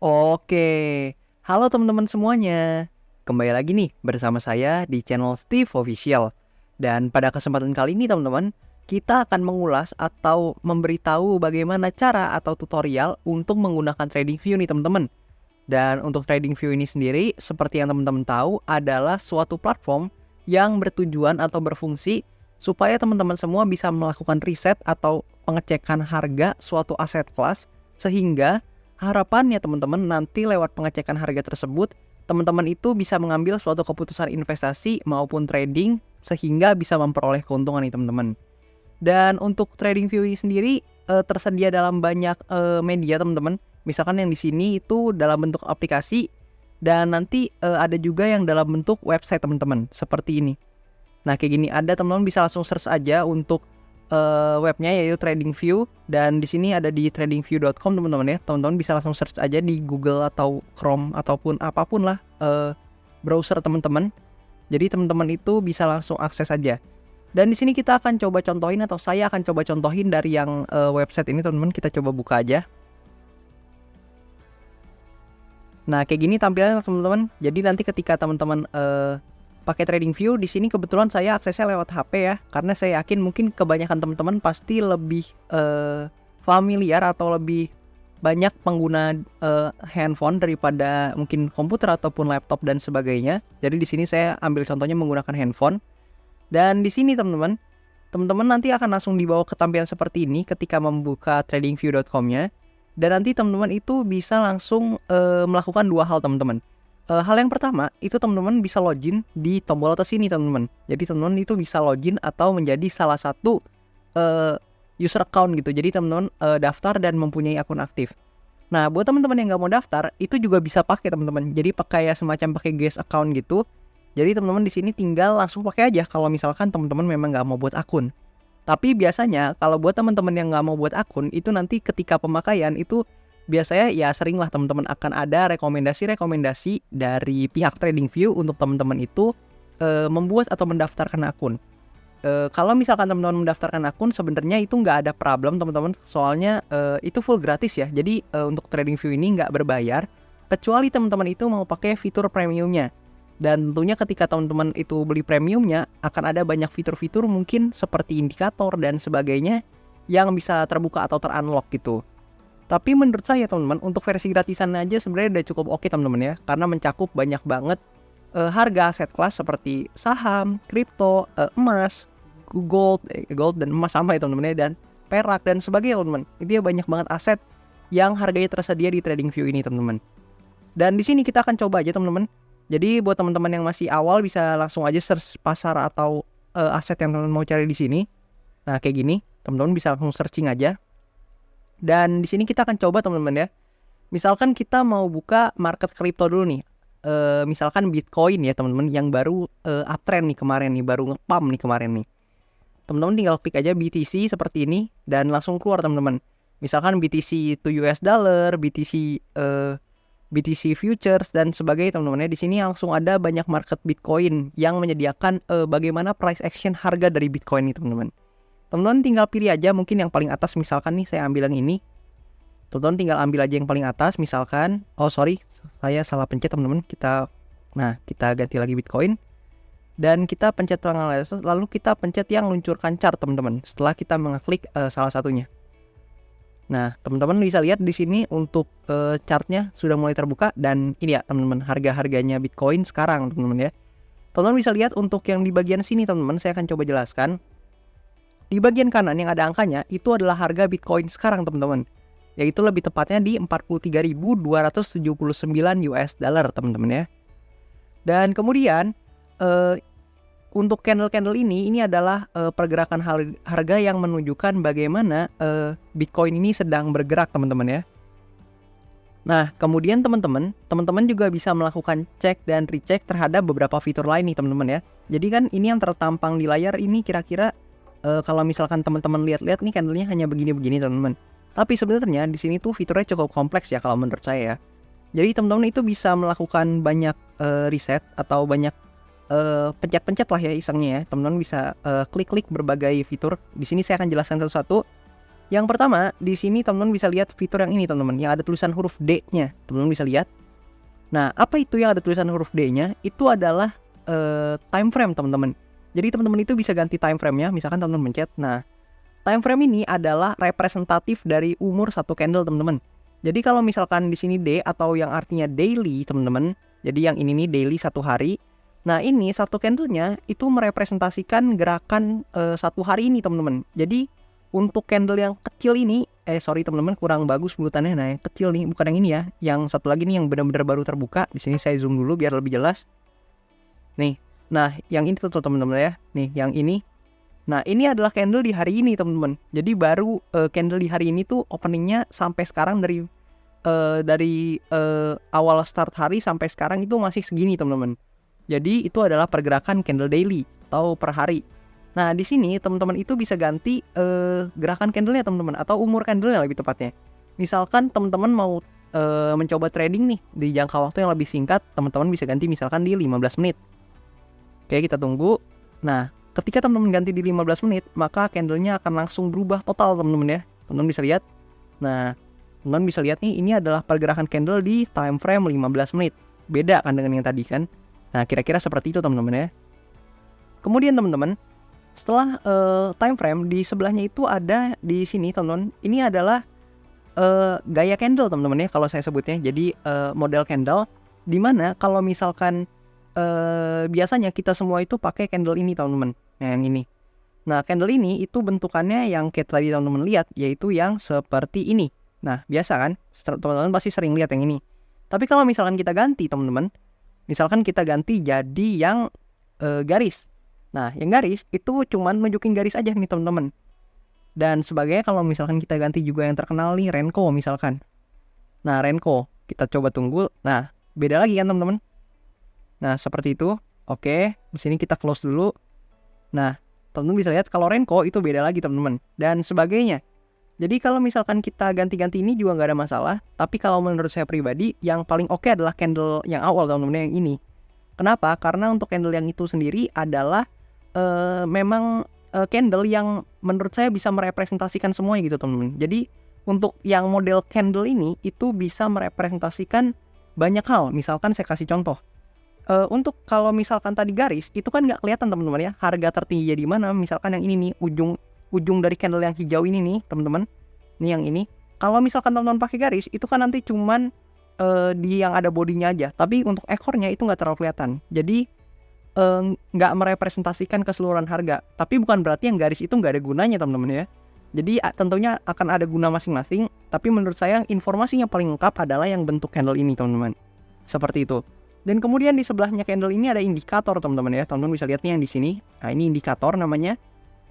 Oke, halo teman-teman semuanya. Kembali lagi nih bersama saya di channel Steve Official. Dan pada kesempatan kali ini teman-teman, kita akan mengulas atau memberitahu bagaimana cara atau tutorial untuk menggunakan TradingView nih teman-teman. Dan untuk TradingView ini sendiri, seperti yang teman-teman tahu, adalah suatu platform yang bertujuan atau berfungsi supaya teman-teman semua bisa melakukan riset atau pengecekan harga suatu aset kelas, sehingga harapannya teman-teman nanti lewat pengecekan harga tersebut, teman-teman itu bisa mengambil suatu keputusan investasi maupun trading sehingga bisa memperoleh keuntungan nih teman-teman. Dan untuk TradingView ini sendiri tersedia dalam banyak media teman-teman. Misalkan yang di sini itu dalam bentuk aplikasi dan nanti ada juga yang dalam bentuk website teman-teman seperti ini. Nah kayak gini, ada teman-teman bisa langsung search aja untuk webnya yaitu TradingView, dan di sini ada di tradingview.com teman-teman ya. Teman-teman bisa langsung search aja di Google atau Chrome ataupun apapun lah browser teman-teman. Jadi teman-teman itu bisa langsung akses aja. Dan di sini kita akan coba contohin atau saya akan coba contohin dari yang website ini teman-teman. Kita coba buka aja. Nah kayak gini tampilannya teman-teman. Jadi nanti ketika teman-teman pakai TradingView, di sini kebetulan saya aksesnya lewat HP ya, karena saya yakin mungkin kebanyakan teman-teman pasti lebih familiar atau lebih banyak pengguna handphone daripada mungkin komputer ataupun laptop dan sebagainya. Jadi di sini saya ambil contohnya menggunakan handphone. Dan di sini teman-teman nanti akan langsung dibawa ke tampilan seperti ini ketika membuka tradingview.com-nya. Dan nanti teman-teman itu bisa langsung melakukan dua hal teman-teman. Hal yang pertama, itu teman-teman bisa login di tombol atas ini teman-teman. Jadi teman-teman itu bisa login atau menjadi salah satu user account gitu. Jadi teman-teman daftar dan mempunyai akun aktif. Nah, buat teman-teman yang nggak mau daftar, itu juga bisa pakai teman-teman. Jadi pakai semacam pakai guest account gitu. Jadi teman-teman di sini tinggal langsung pakai aja kalau misalkan teman-teman memang nggak mau buat akun. Tapi biasanya kalau buat teman-teman yang nggak mau buat akun, itu nanti ketika pemakaian itu biasanya ya sering lah teman-teman akan ada rekomendasi-rekomendasi dari pihak TradingView untuk teman-teman itu membuat atau mendaftarkan akun. Kalau misalkan teman-teman mendaftarkan akun, sebenarnya itu nggak ada problem teman-teman, soalnya itu full gratis ya. Jadi untuk TradingView ini nggak berbayar, kecuali teman-teman itu mau pakai fitur premiumnya. Dan tentunya ketika teman-teman itu beli premiumnya, akan ada banyak fitur-fitur mungkin seperti indikator dan sebagainya yang bisa terbuka atau terunlock gitu. Tapi menurut saya teman-teman, untuk versi gratisan aja sebenarnya udah cukup oke teman-teman ya, karena mencakup banyak banget harga aset kelas seperti saham, kripto, emas, gold dan emas sama ya teman-teman ya, dan perak dan sebagainya teman-teman. Itu ya banyak banget aset yang harganya tersedia di TradingView ini teman-teman. Dan di sini kita akan coba aja teman-teman. Jadi buat teman-teman yang masih awal bisa langsung aja search pasar atau aset yang teman-teman mau cari di sini. Nah kayak gini, teman-teman bisa langsung searching aja. Dan di sini kita akan coba teman-teman ya. Misalkan kita mau buka market kripto dulu nih. Misalkan Bitcoin ya teman-teman, yang baru uptrend nih kemarin nih, baru nge-pump nih kemarin nih. Teman-teman tinggal klik aja BTC seperti ini dan langsung keluar teman-teman. Misalkan BTC to US dollar, BTC futures dan sebagainya teman-teman ya. Di sini langsung ada banyak market Bitcoin yang menyediakan bagaimana price action harga dari Bitcoin nih teman-teman. Teman-teman tinggal pilih aja mungkin yang paling atas, misalkan nih saya ambil yang ini. Teman-teman tinggal ambil aja yang paling atas misalkan. Oh sorry, saya salah pencet teman-teman. Kita ganti lagi Bitcoin. Dan kita pencet penganalisis, lalu kita pencet yang luncurkan chart teman-teman. Setelah kita mengklik salah satunya. Nah, teman-teman bisa lihat di sini untuk chartnya sudah mulai terbuka, dan ini ya teman-teman harga-harganya Bitcoin sekarang teman-teman ya. Teman-teman bisa lihat untuk yang di bagian sini teman-teman, saya akan coba jelaskan. Di bagian kanan yang ada angkanya itu adalah harga Bitcoin sekarang teman-teman, yaitu lebih tepatnya di 43.279 US dollar teman-teman ya. Dan kemudian untuk candle-candle ini adalah pergerakan harga yang menunjukkan bagaimana Bitcoin ini sedang bergerak teman-teman ya. Nah kemudian teman-teman juga bisa melakukan cek dan recheck terhadap beberapa fitur lain nih teman-teman ya. Jadi kan ini yang tertampang di layar ini kira-kira kalau misalkan teman-teman lihat-lihat nih candlenya hanya begini-begini teman-teman. Tapi sebenarnya di sini tuh fiturnya cukup kompleks ya kalau menurut saya ya. Jadi teman-teman itu bisa melakukan banyak riset atau banyak pencet-pencet lah ya isengnya ya. Teman-teman bisa klik-klik berbagai fitur. Di sini saya akan jelaskan satu-satu. Yang pertama, di sini teman-teman bisa lihat fitur yang ini teman-teman, yang ada tulisan huruf D-nya. Teman-teman bisa lihat. Nah, apa itu yang ada tulisan huruf D-nya? Itu adalah time frame teman-teman. Jadi teman-teman itu bisa ganti time frame-nya, misalkan teman-teman mencet. Nah, time frame ini adalah representatif dari umur satu candle teman-teman. Jadi kalau misalkan di sini D atau yang artinya daily teman-teman. Jadi yang ini nih daily satu hari. Nah, ini satu candlenya itu merepresentasikan gerakan satu hari ini teman-teman. Jadi untuk candle yang kecil ini, sorry teman-teman kurang bagus bulutannya. Nah, yang kecil nih bukan yang ini ya. Yang satu lagi nih yang benar-benar baru terbuka. Di sini saya zoom dulu biar lebih jelas. Nih. Nah, yang ini tuh teman-teman ya. Nih, yang ini. Nah, ini adalah candle di hari ini teman-teman. Jadi baru candle di hari ini tuh openingnya sampai sekarang dari awal start hari sampai sekarang itu masih segini teman-teman. Jadi itu adalah pergerakan candle daily atau per hari. Nah, di sini teman-teman itu bisa ganti gerakan candlenya teman-teman atau umur candlenya lebih tepatnya. Misalkan teman-teman mau mencoba trading nih di jangka waktu yang lebih singkat, teman-teman bisa ganti misalkan di 15 menit. Oke, kita tunggu. Nah, ketika teman-teman ganti di 15 menit, maka candlenya akan langsung berubah total teman-teman ya. Teman-teman bisa lihat. Nah, teman-teman bisa lihat nih, ini adalah pergerakan candle di time frame 15 menit. Beda kan dengan yang tadi kan. Nah, kira-kira seperti itu teman-teman ya. Kemudian teman-teman, setelah time frame di sebelahnya itu ada di sini teman-teman. Ini adalah gaya candle teman-teman ya kalau saya sebutnya. Jadi model candle dimana kalau misalkan biasanya kita semua itu pakai candle ini teman-teman. Nah, yang ini. Nah, candle ini itu bentukannya yang kayak tadi teman-teman lihat, yaitu yang seperti ini. Nah, biasa kan? Teman-teman pasti sering lihat yang ini. Tapi kalau misalkan kita ganti teman-teman, misalkan kita ganti jadi yang garis. Nah, yang garis itu cuman nunjukin garis aja nih teman-teman. Dan sebagainya kalau misalkan kita ganti juga yang terkenal nih, Renko misalkan. Nah, Renko, kita coba tunggu. Nah, beda lagi kan teman-teman? Nah, seperti itu. Oke, di sini kita close dulu. Nah, teman-teman bisa lihat kalau Renko itu beda lagi teman-teman. Dan sebagainya. Jadi kalau misalkan kita ganti-ganti ini juga nggak ada masalah. Tapi kalau menurut saya pribadi, yang paling oke adalah candle yang awal teman-teman, yang ini. Kenapa? Karena untuk candle yang itu sendiri adalah memang candle yang menurut saya bisa merepresentasikan semuanya gitu teman-teman. Jadi untuk yang model candle ini itu bisa merepresentasikan banyak hal. Misalkan saya kasih contoh. Untuk kalau misalkan tadi garis itu kan nggak kelihatan teman-teman ya harga tertinggi di mana. Misalkan yang ini nih ujung dari candle yang hijau ini nih teman-teman. Ini yang ini. Kalau misalkan teman-teman pakai garis itu kan nanti cuman di yang ada bodinya aja. Tapi untuk ekornya itu nggak terlalu kelihatan. Jadi nggak merepresentasikan keseluruhan harga. Tapi bukan berarti yang garis itu nggak ada gunanya teman-teman ya. Jadi tentunya akan ada guna masing-masing. Tapi menurut saya informasi yang paling lengkap adalah yang bentuk candle ini teman-teman. Seperti itu. Dan kemudian di sebelahnya candle ini ada indikator teman-teman ya. Teman-teman bisa lihat nih yang di sini. Nah, ini indikator namanya.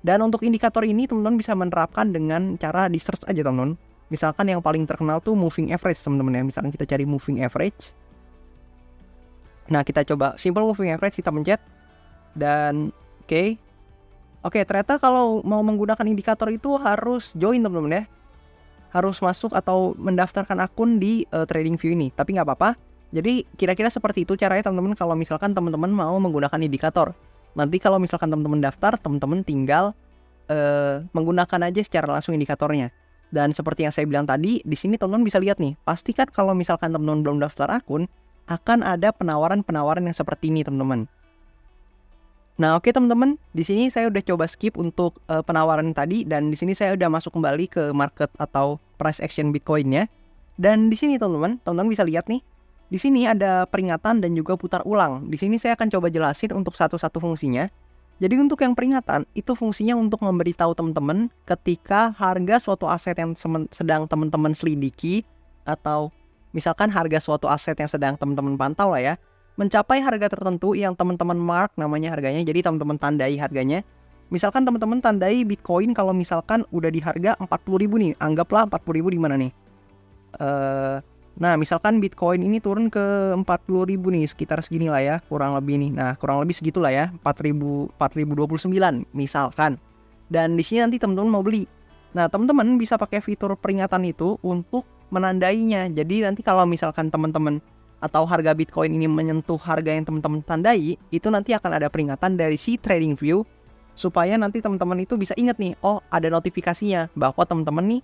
Dan untuk indikator ini teman-teman bisa menerapkan dengan cara di search aja teman-teman. Misalkan yang paling terkenal tuh moving average teman-teman ya. Misalkan kita cari moving average. Nah, kita coba simple moving average, kita pencet. Dan Oke, ternyata kalau mau menggunakan indikator itu harus join teman-teman ya. Harus masuk atau mendaftarkan akun di TradingView ini. Tapi nggak apa-apa. Jadi kira-kira seperti itu caranya teman-teman kalau misalkan teman-teman mau menggunakan indikator. Nanti kalau misalkan teman-teman daftar, teman-teman tinggal menggunakan aja secara langsung indikatornya. Dan seperti yang saya bilang tadi, di sini teman-teman bisa lihat nih. Pastikan kalau misalkan teman-teman belum daftar akun, akan ada penawaran-penawaran yang seperti ini teman-teman. Nah, oke teman-teman, di sini saya udah coba skip untuk penawaran tadi dan di sini saya udah masuk kembali ke market atau price action Bitcoin-nya. Dan di sini teman-teman bisa lihat nih. Di sini ada peringatan dan juga putar ulang. Di sini saya akan coba jelasin untuk satu-satu fungsinya. Jadi untuk yang peringatan, itu fungsinya untuk memberitahu teman-teman ketika harga suatu aset yang sedang teman-teman selidiki, atau misalkan harga suatu aset yang sedang teman-teman pantau lah ya, mencapai harga tertentu yang teman-teman mark namanya harganya. Jadi teman-teman tandai harganya. Misalkan teman-teman tandai Bitcoin kalau misalkan udah di harga 40.000 nih. Anggaplah 40.000 di mana nih? Nah, misalkan Bitcoin ini turun ke 40.000 nih, sekitar segini lah ya, kurang lebih nih. Nah, kurang lebih segitulah ya, 4.029 misalkan. Dan di sini nanti teman-teman mau beli. Nah, teman-teman bisa pakai fitur peringatan itu untuk menandainya. Jadi nanti kalau misalkan teman-teman atau harga Bitcoin ini menyentuh harga yang teman-teman tandai, itu nanti akan ada peringatan dari si TradingView supaya nanti teman-teman itu bisa ingat nih, oh ada notifikasinya bahwa teman-teman nih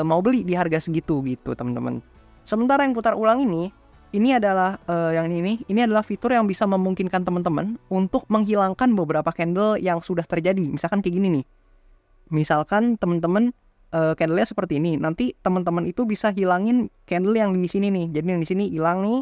mau beli di harga segitu gitu teman-teman. Sementara yang putar ulang ini adalah ini adalah fitur yang bisa memungkinkan teman-teman untuk menghilangkan beberapa candle yang sudah terjadi. Misalkan kayak gini nih. Misalkan teman-teman candle-nya seperti ini. Nanti teman-teman itu bisa hilangin candle yang di sini nih. Jadi yang di sini hilang nih.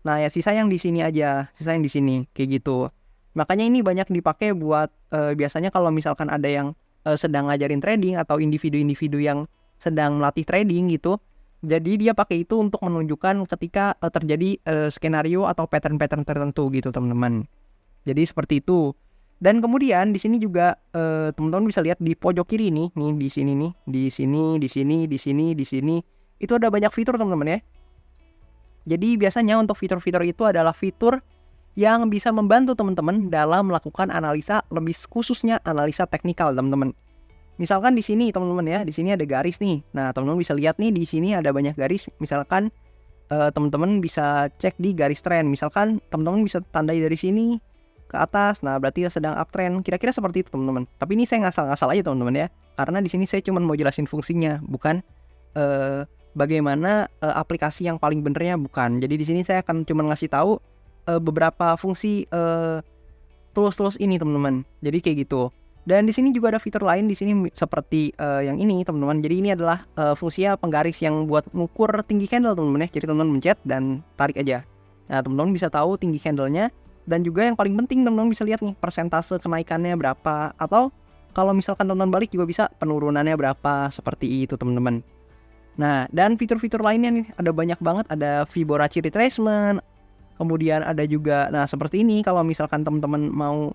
Nah, ya sisa yang di sini aja, sisa yang di sini kayak gitu. Makanya ini banyak dipakai buat biasanya kalau misalkan ada yang sedang ngajarin trading atau individu-individu yang sedang melatih trading gitu. Jadi dia pakai itu untuk menunjukkan ketika terjadi skenario atau pattern-pattern tertentu gitu teman-teman. Jadi seperti itu. Dan kemudian di sini juga teman-teman bisa lihat di pojok kiri nih di sini nih, di sini, di sini, di sini, di sini. Itu ada banyak fitur teman-teman ya. Jadi biasanya untuk fitur-fitur itu adalah fitur yang bisa membantu teman-teman dalam melakukan analisa, lebih khususnya analisa teknikal teman-teman. Misalkan di sini teman-teman ya, di sini ada garis nih. Nah, teman-teman bisa lihat nih di sini ada banyak garis. Misalkan teman-teman bisa cek di garis tren. Misalkan teman-teman bisa tandai dari sini ke atas. Nah, berarti sedang uptrend. Kira-kira seperti itu teman-teman. Tapi ini saya ngasal-ngasal aja teman-teman ya. Karena di sini saya cuma mau jelasin fungsinya, bukan bagaimana aplikasi yang paling benernya, bukan. Jadi di sini saya akan cuma ngasih tahu beberapa fungsi tools-tools ini teman-teman. Jadi kayak gitu. Dan di sini juga ada fitur lain di sini seperti yang ini teman-teman. Jadi ini adalah fungsinya penggaris yang buat ngukur tinggi candle teman-teman ya. Jadi teman-teman mencet dan tarik aja. Nah, teman-teman bisa tahu tinggi candlenya. Dan juga yang paling penting teman-teman bisa lihat nih persentase kenaikannya berapa. Atau kalau misalkan teman-teman balik juga bisa penurunannya berapa, seperti itu teman-teman. Nah, dan fitur-fitur lainnya nih ada banyak banget. Ada Fibonacci retracement. Kemudian ada juga, nah seperti ini kalau misalkan teman-teman mau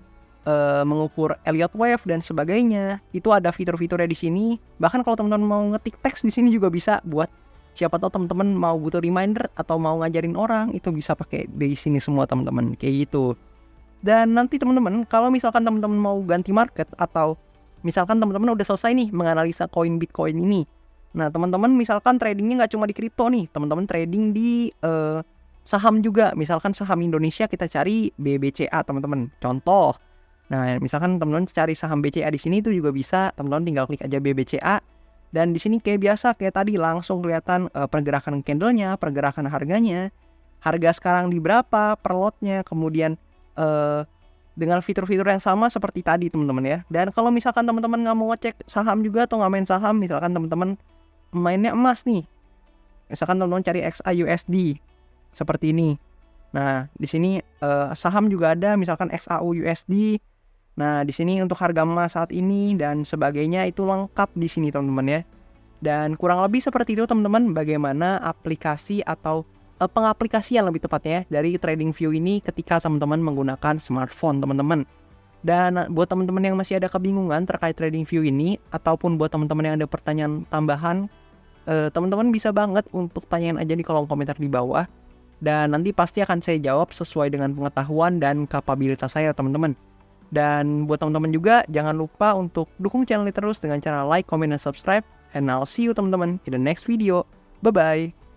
mengukur Elliott Wave dan sebagainya, itu ada fitur-fiturnya di sini. Bahkan kalau teman-teman mau ngetik teks di sini juga bisa, buat siapa tahu teman-teman mau butuh reminder atau mau ngajarin orang, itu bisa pakai di sini semua teman-teman, kayak gitu. Dan nanti teman-teman kalau misalkan teman-teman mau ganti market atau misalkan teman-teman udah selesai nih menganalisa koin Bitcoin ini. Nah, teman-teman misalkan tradingnya nggak cuma di kripto nih, teman-teman trading di saham juga. Misalkan saham Indonesia kita cari BBCA teman-teman. Contoh. Nah, misalkan teman-teman cari saham BCA di sini itu juga bisa, teman-teman tinggal klik aja BBCA dan di sini kayak biasa kayak tadi langsung kelihatan pergerakan candlenya, pergerakan harganya, harga sekarang di berapa per lotnya, kemudian dengan fitur-fitur yang sama seperti tadi teman-teman ya. Dan kalau misalkan teman-teman nggak mau ngecek saham juga atau nggak main saham, misalkan teman-teman mainnya emas nih, misalkan teman-teman cari XAUSD seperti ini. Nah, di sini saham juga ada, misalkan XAUUSD. Nah, di sini untuk harga emas saat ini dan sebagainya itu lengkap di sini teman-teman ya. Dan kurang lebih seperti itu teman-teman bagaimana aplikasi atau pengaplikasian lebih tepatnya dari TradingView ini ketika teman-teman menggunakan smartphone teman-teman. Dan buat teman-teman yang masih ada kebingungan terkait TradingView ini ataupun buat teman-teman yang ada pertanyaan tambahan, teman-teman bisa banget untuk tanyain aja di kolom komentar di bawah. Dan nanti pasti akan saya jawab sesuai dengan pengetahuan dan kapabilitas saya teman-teman. Dan buat teman-teman juga jangan lupa untuk dukung channel ini terus dengan cara like, comment, dan subscribe. And I'll see you teman-teman in the next video. Bye-bye.